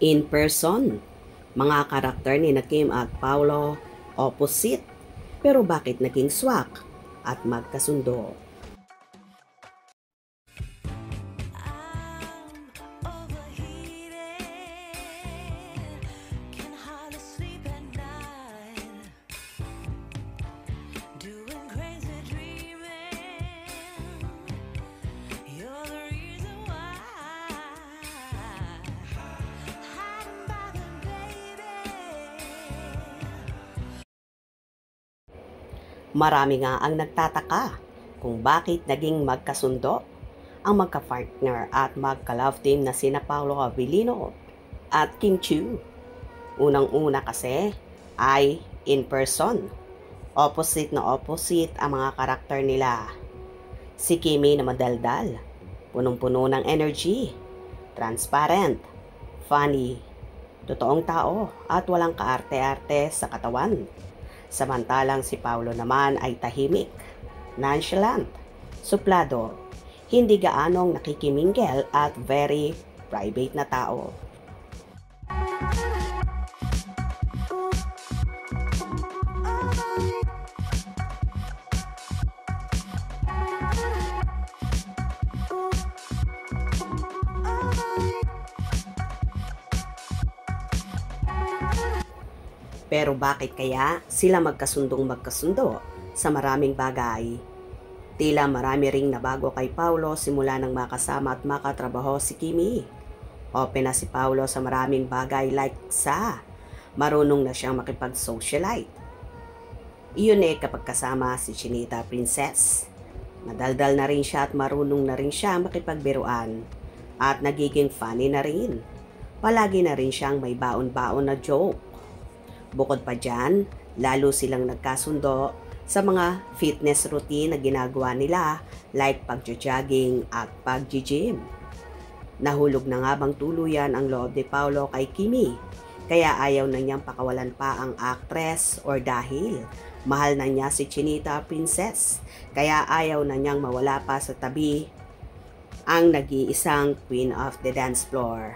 In person, mga karakter ni na Kim at Paolo opposite, pero bakit naging swak at magkasundo? Marami nga ang nagtataka kung bakit naging magkasundo ang magka-partner at magka-love team na sina Paolo Abilino at Kim Chiu. Unang-una kasi ay in person. Opposite na opposite ang mga karakter nila. Si Kimi na madaldal, punong-puno ng energy, transparent, funny, totoong tao at walang kaarte-arte sa katawan. Samantalang si Paolo naman ay tahimik, nonchalant, suplado, hindi gaanong nakikimingle at very private na tao. Pero bakit kaya sila magkasundo sa maraming bagay? Tila marami ring nabago kay Paolo simula nang makasama at makatrabaho si Kimi. Open na si Paolo sa maraming bagay like sa marunong na siyang makipag-socialite. Iyon kapag kasama si Chinita Princess. Madaldal na rin siya at marunong na rin siya makipagbiruan. At nagiging funny na rin. Palagi na rin siyang may baon-baon na joke. Bukod pa dyan, lalo silang nagkasundo sa mga fitness routine na ginagawa nila like pag-jogging at pag-gym. Nahulog na nga bang tuluyan ang loob ni Paolo kay Kimi, kaya ayaw na niyang pakawalan pa ang actress or dahil mahal na niya si Chinita Princess, kaya ayaw na niyang mawala pa sa tabi ang nag-iisang queen of the dance floor.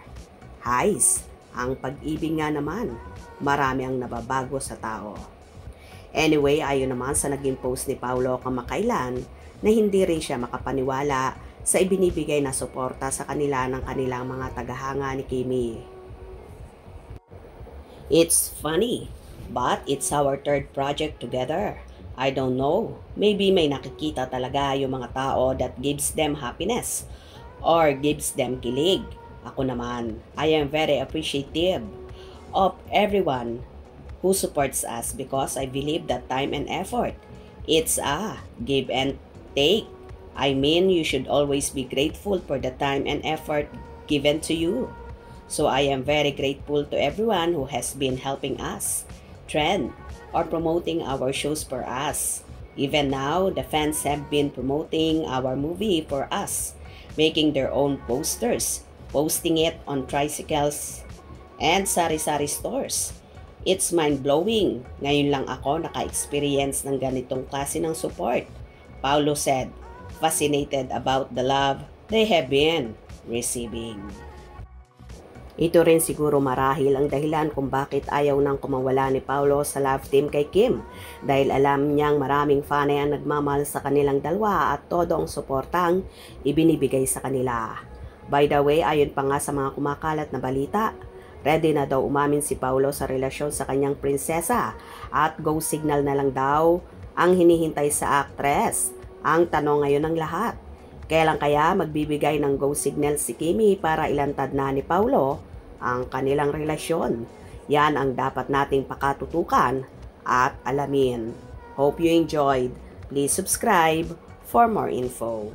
Hais, ang pag-ibig nga naman, marami ang nababago sa tao. Anyway, ayon naman sa naging post ni Paolo kamakailan na hindi rin siya makapaniwala sa ibinibigay na suporta sa kanila ng kanilang mga tagahanga ni Kimi. It's funny, but it's our third project together. I don't know, maybe may nakikita talaga yung mga tao that gives them happiness or gives them kilig. Ako naman, I am very appreciative of everyone who supports us because I believe that time and effort, it's a give and take. I mean, you should always be grateful for the time and effort given to you. So I am very grateful to everyone who has been helping us, trend, or promoting our shows for us. Even now, the fans have been promoting our movie for us, making their own posters, posting it on tricycles and sari-sari stores. It's mind-blowing. Ngayon lang ako naka-experience ng ganitong klase ng support. Paolo said, fascinated about the love they have been receiving. Ito rin siguro marahil ang dahilan kung bakit ayaw nang kumawala ni Paolo sa love team kay Kim. Dahil alam niyang maraming fan ang nagmamahal sa kanilang dalawa at todo ang suportang ibinibigay sa kanila. By the way, ayon pa nga sa mga kumakalat na balita, ready na daw umamin si Paolo sa relasyon sa kanyang prinsesa at go signal na lang daw ang hinihintay sa actress. Ang tanong ngayon ng lahat, kailan kaya magbibigay ng go signal si Kimi para ilantad na ni Paolo ang kanilang relasyon? Yan ang dapat nating pakatutukan at alamin. Hope you enjoyed. Please subscribe for more info.